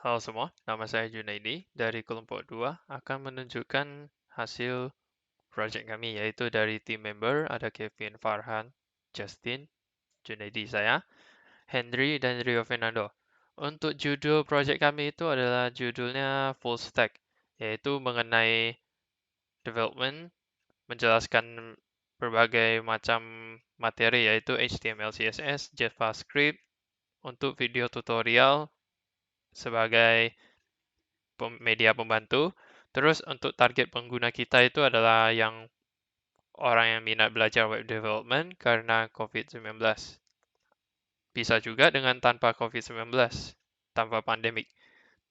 Halo semua, nama saya Junaidi dari kelompok 2 akan menunjukkan hasil project kami, yaitu dari team member ada Kevin, Farhan, Justin, Junaidi saya, Henry, dan Rio Fernando. Untuk judul project kami itu adalah judulnya Full Stack, yaitu mengenai development, menjelaskan berbagai macam materi yaitu HTML, CSS, JavaScript untuk video tutorial sebagai media pembantu. Terus untuk target pengguna kita itu adalah yang orang yang minat belajar web development karena COVID-19. Bisa juga dengan tanpa COVID-19, tanpa pandemik.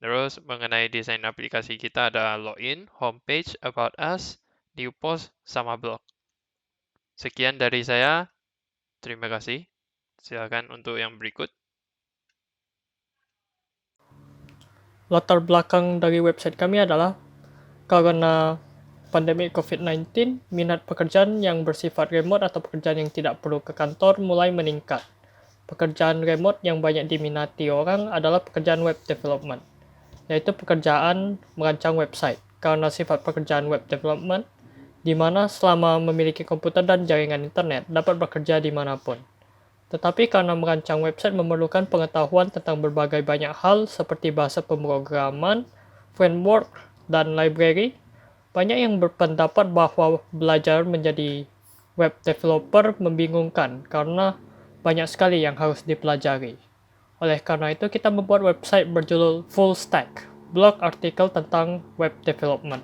Terus mengenai desain aplikasi kita ada login, homepage, about us, new post, sama blog. Sekian dari saya. Terima kasih. Silakan untuk yang berikut. Latar belakang dari website kami adalah karena pandemi COVID-19, minat pekerjaan yang bersifat remote atau pekerjaan yang tidak perlu ke kantor mulai meningkat. Pekerjaan remote yang banyak diminati orang adalah pekerjaan web development, yaitu pekerjaan merancang website. Karena sifat pekerjaan web development, di mana selama memiliki komputer dan jaringan internet dapat bekerja dimanapun. Tetapi karena merancang website memerlukan pengetahuan tentang berbagai banyak hal seperti bahasa pemrograman, framework, dan library, banyak yang berpendapat bahwa belajar menjadi web developer membingungkan karena banyak sekali yang harus dipelajari. Oleh karena itu, kita membuat website berjudul Full Stack, blog artikel tentang web development.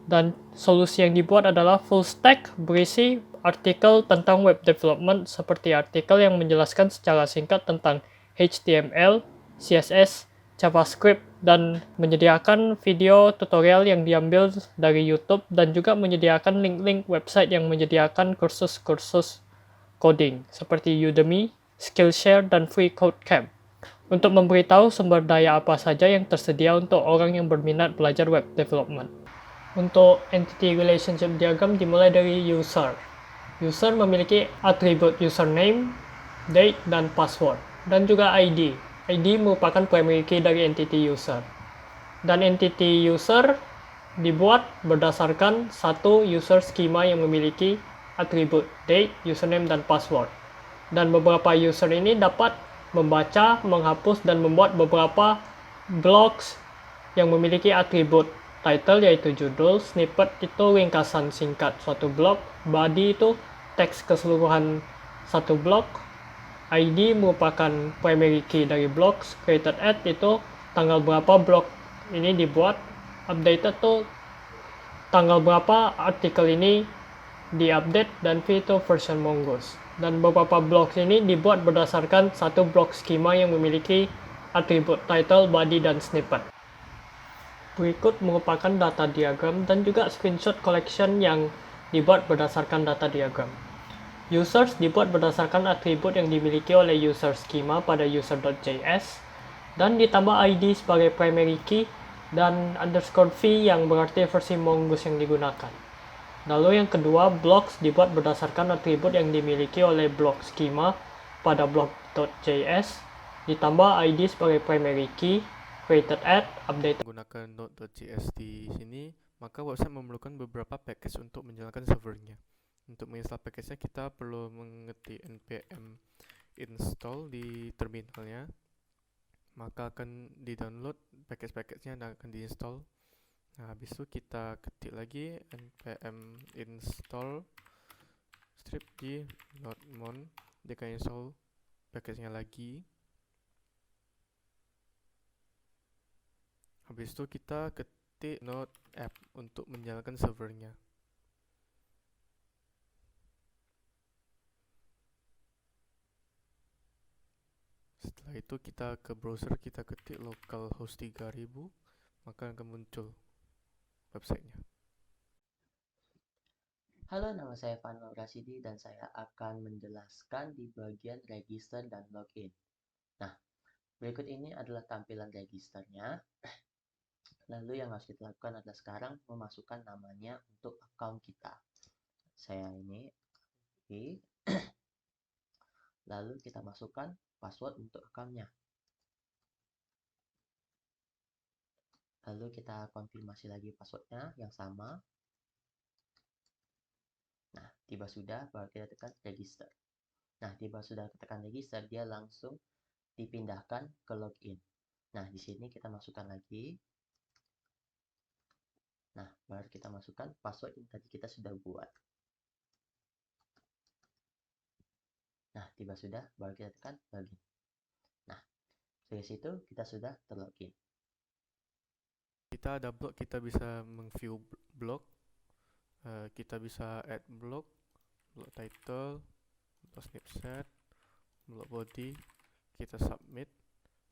Dan solusi yang dibuat adalah full stack berisi artikel tentang web development seperti artikel yang menjelaskan secara singkat tentang HTML, CSS, JavaScript, dan menyediakan video tutorial yang diambil dari YouTube dan juga menyediakan link-link website yang menyediakan kursus-kursus coding seperti Udemy, Skillshare, dan Free Code Camp untuk memberitahu sumber daya apa saja yang tersedia untuk orang yang berminat belajar web development. Untuk entity relationship diagram dimulai dari user. User memiliki atribut username, date, dan password, dan juga ID. ID merupakan primary key dari entity user. Dan entity user dibuat berdasarkan satu user schema yang memiliki atribut date, username, dan password. Dan beberapa user ini dapat membaca, menghapus, dan membuat beberapa blocks yang memiliki atribut title yaitu judul, snippet itu ringkasan singkat suatu blog, body itu teks keseluruhan satu blog, ID merupakan primary key dari blog, created at itu tanggal berapa blog ini dibuat, updated itu tanggal berapa artikel ini diupdate, dan V itu version mongoose. Dan beberapa blog ini dibuat berdasarkan satu blog schema yang memiliki atribut title, body, dan snippet. Berikut merupakan data diagram dan juga screenshot collection yang dibuat berdasarkan data diagram. Users dibuat berdasarkan atribut yang dimiliki oleh user schema pada user.js dan ditambah ID sebagai primary key dan underscore v yang berarti versi mongoose yang digunakan. Lalu yang kedua, blocks dibuat berdasarkan atribut yang dimiliki oleh block schema pada block.js ditambah ID sebagai primary key, created at, updated. Menggunakan Node.js di sini, maka website memerlukan beberapa package untuk menjalankan servernya. Untuk menginstal package-nya kita perlu mengetik npm install di terminalnya, maka akan di-download package-package-nya dan akan di-install. Nah, habis itu kita ketik lagi npm install strip di nodemon, dia akan install package-nya lagi. Habis itu kita ketik node app untuk menjalankan servernya. Setelah itu kita ke browser, kita ketik localhost 3000, maka akan muncul websitenya. Halo, nama saya Fanwal Rasidi dan saya akan menjelaskan di bagian register dan login. Nah, berikut ini adalah tampilan registernya. Lalu yang harus kita lakukan adalah sekarang memasukkan namanya untuk account kita. Saya ini, oke. Lalu kita masukkan password untuk accountnya. Lalu kita konfirmasi lagi passwordnya yang sama. Nah, tiba sudah, baru kita tekan register. Nah, tiba sudah tekan register, dia langsung dipindahkan ke login. Nah, di sini kita masukkan lagi. Nah, baru kita masukkan password yang tadi kita sudah buat. Nah, tiba sudah, baru kita tekan login. Nah, dari situ kita sudah terlogin. Kita ada blog, kita bisa meng-view blog, kita bisa add blog title, blog snapshot, blog body, kita submit.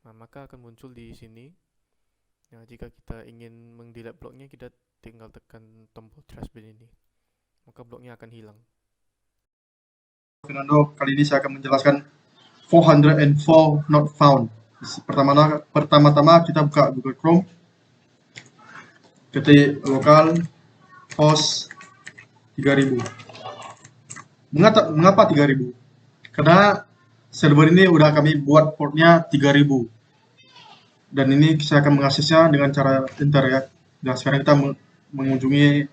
Nah, maka akan muncul di sini. Nah, jika kita ingin meng-delete blognya, kita tinggal tekan tombol trash bin ini, maka blognya akan hilang. Fernando, kali ini saya akan menjelaskan 404 not found. Pertama-tama kita buka Google Chrome, ketik lokal host 3000. Mengapa 3000? Karena server ini udah kami buat portnya 3000. Dan ini saya akan mengaksesnya dengan cara enter ya. Dan sekarang kita mengunjungi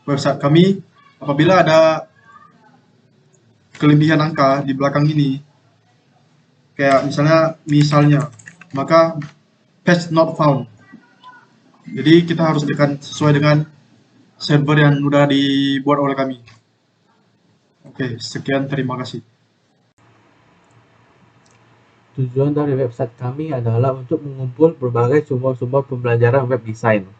website kami. Apabila ada kelebihan angka di belakang ini, kayak misalnya, maka patch not found. Jadi kita harus tekan sesuai dengan server yang sudah dibuat oleh kami. Oke, sekian, terima kasih. Tujuan dari website kami adalah untuk mengumpul berbagai sumber-sumber pembelajaran web design.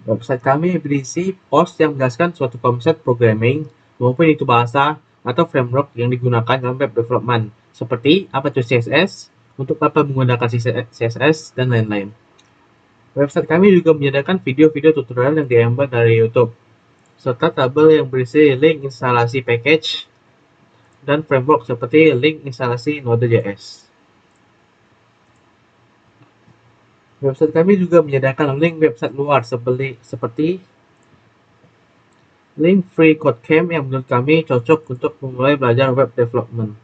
Website kami berisi post yang menjelaskan suatu konsep programming, maupun itu bahasa atau framework yang digunakan dalam web development, seperti apa itu CSS, untuk apa menggunakan CSS, dan lain-lain. Website kami juga menyediakan video-video tutorial yang diambil dari YouTube, serta tabel yang berisi link instalasi package dan framework seperti link instalasi Node.js. Website kami juga menyediakan link website luar seperti link Free Codecamp yang menurut kami cocok untuk memulai belajar web development.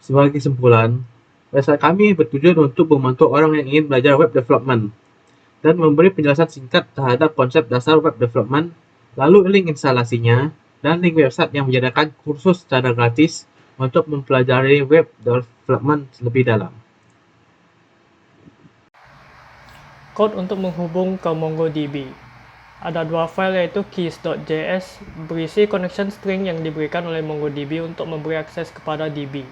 Sebagai kesimpulan, website kami bertujuan untuk membantu orang yang ingin belajar web development dan memberi penjelasan singkat terhadap konsep dasar web development, lalu link instalasinya, dan link website yang menyediakan kursus secara gratis untuk mempelajari web development lebih dalam. Code untuk menghubung ke MongoDB. Ada dua file yaitu keys.js berisi connection string yang diberikan oleh MongoDB untuk memberi akses kepada DB.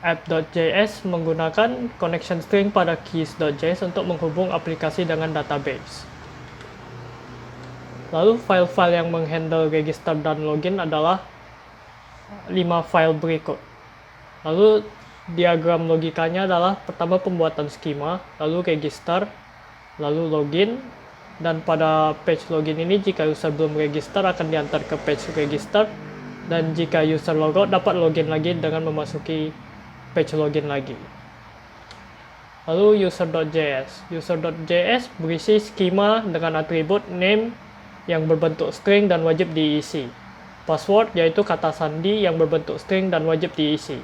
App.js menggunakan connection string pada keys.js untuk menghubung aplikasi dengan database. Lalu file-file yang menghandle register dan login adalah 5 file berikut. Lalu diagram logikanya adalah pertama pembuatan skema, lalu register, lalu login, dan pada page login ini jika user belum register akan diantar ke page register, dan jika user logout dapat login lagi dengan memasuki page login lagi. Lalu user.js berisi skema dengan atribut name yang berbentuk string dan wajib diisi. Password yaitu kata sandi yang berbentuk string dan wajib diisi.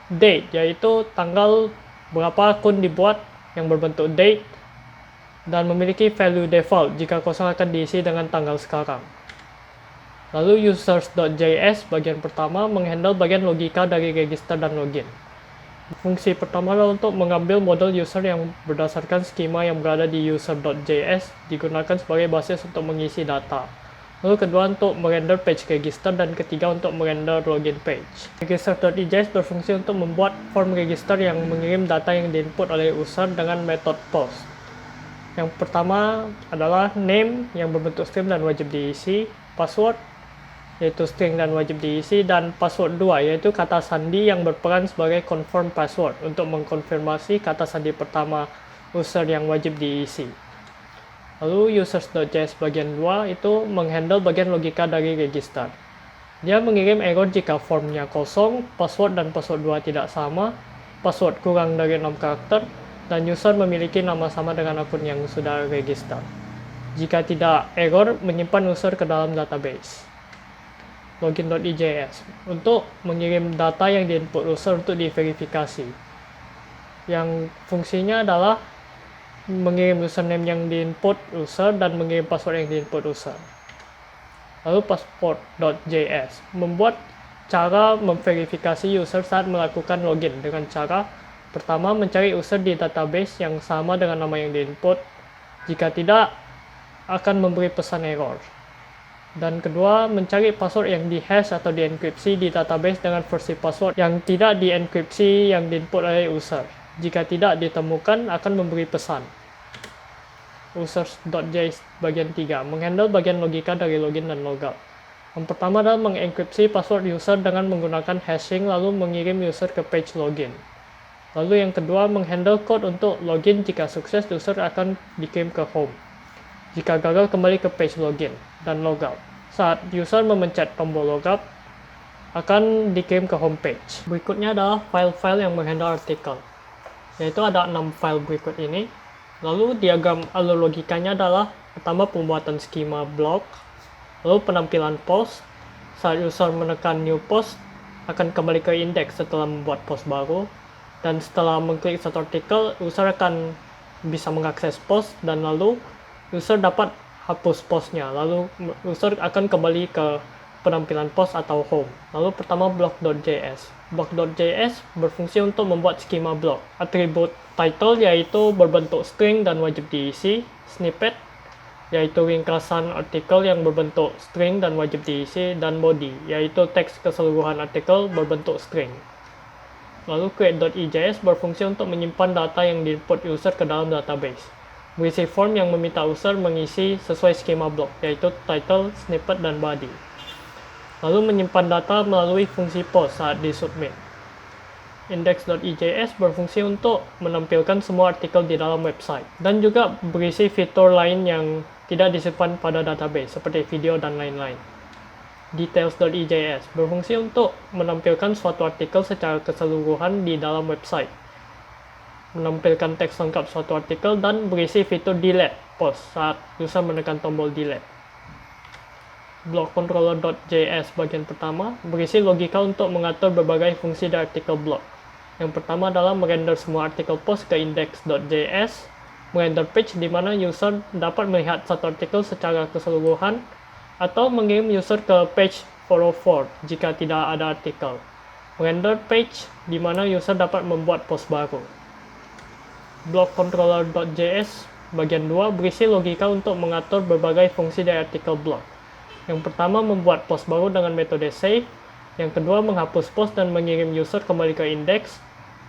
Date yaitu tanggal berapa akun dibuat yang berbentuk date dan memiliki value default jika kosong akan diisi dengan tanggal sekarang. Lalu users.js bagian pertama menghandle bagian logika dari register dan login. Fungsi pertama adalah untuk mengambil model user yang berdasarkan skema yang berada di user.js digunakan sebagai basis untuk mengisi data. Lalu kedua untuk merender page register dan ketiga untuk merender login page. Register.js berfungsi untuk membuat form register yang mengirim data yang diinput oleh user dengan metode post. Yang pertama adalah name yang berbentuk string dan wajib diisi, password yaitu string dan wajib diisi, dan password 2 yaitu kata sandi yang berperan sebagai confirm password untuk mengkonfirmasi kata sandi pertama user yang wajib diisi. Lalu users.js bagian 2 itu menghandle bagian logika dari register. Dia mengirim error jika formnya kosong, password dan password 2 tidak sama, password kurang dari 6 karakter, dan user memiliki nama sama dengan akun yang sudah register. Jika tidak, error menyimpan user ke dalam database. Login.ijs untuk mengirim data yang diinput user untuk diverifikasi. yang fungsinya adalah mengirim username yang diinput user dan mengirim password yang diinput user. Lalu passport.js membuat cara memverifikasi user saat melakukan login dengan cara pertama mencari user di database yang sama dengan nama yang diinput. Jika tidak, akan memberi pesan error. Dan kedua, mencari password yang dihash atau dienkripsi di database dengan versi password yang tidak dienkripsi yang diinput oleh user. Jika tidak ditemukan, akan memberi pesan. Users.js bagian 3 menghandle bagian logika dari login dan logout. Yang pertama adalah mengenkripsi password user dengan menggunakan hashing lalu mengirim user ke page login. Lalu yang kedua menghandle code untuk login. Jika sukses, user akan dikirim ke home. Jika gagal, kembali ke page login dan logout. Saat user memencet tombol logout, akan dikirim ke homepage. Berikutnya adalah file-file yang menghandle artikel, yaitu ada 6 file berikut ini. Lalu diagram alur logikanya adalah pertama pembuatan skema blog, lalu penampilan post. Saat user menekan new post, akan kembali ke index setelah membuat post baru. Dan setelah mengklik satu artikel, user akan bisa mengakses post dan lalu user dapat hapus postnya. Lalu user akan kembali ke penampilan post atau home. Lalu pertama blog.js. Blog.js berfungsi untuk membuat skema blog. Atribut title yaitu berbentuk string dan wajib diisi. Snippet yaitu ringkasan artikel yang berbentuk string dan wajib diisi. Dan body yaitu teks keseluruhan artikel berbentuk string. Lalu create.ijs berfungsi untuk menyimpan data yang diinput user ke dalam database. Berisi form yang meminta user mengisi sesuai skema blog yaitu title, snippet, dan body. Lalu menyimpan data melalui fungsi post saat disubmit. Index.ijs berfungsi untuk menampilkan semua artikel di dalam website dan juga berisi fitur lain yang tidak disimpan pada database seperti video dan lain-lain. Details.ijs berfungsi untuk menampilkan suatu artikel secara keseluruhan di dalam website, menampilkan teks lengkap suatu artikel dan berisi fitur delete post saat user menekan tombol delete. Blog.controller.js bagian pertama berisi logika untuk mengatur berbagai fungsi dari artikel blog. Yang pertama adalah merender semua artikel post ke index.js, merender page di mana user dapat melihat satu artikel secara keseluruhan, atau mengirim user ke page 404 jika tidak ada artikel. Merender page di mana user dapat membuat post baru. Blog.controller.js bagian 2 berisi logika untuk mengatur berbagai fungsi dari artikel blog. Yang pertama membuat post baru dengan metode save, yang kedua menghapus post dan mengirim user kembali ke index,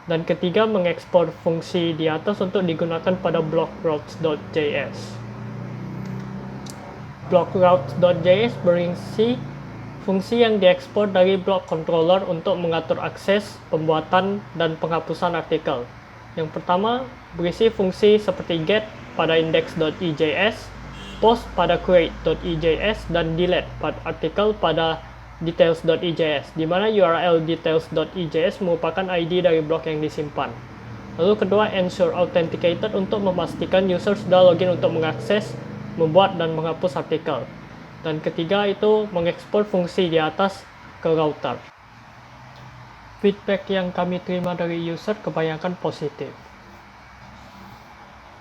dan ketiga mengekspor fungsi di atas untuk digunakan pada blockroutes.js. Blockroutes.js berisi fungsi yang diekspor dari block controller untuk mengatur akses, pembuatan, dan penghapusan artikel. Yang pertama berisi fungsi seperti get pada index.ijs, post pada create.ijs, dan delete pada artikel pada details.ijs, di mana URL details.ijs merupakan ID dari blok yang disimpan. Lalu kedua, ensure authenticated untuk memastikan user sudah login untuk mengakses, membuat, dan menghapus artikel. Dan ketiga itu mengekspor fungsi di atas ke router. Feedback yang kami terima dari user kebanyakan positif.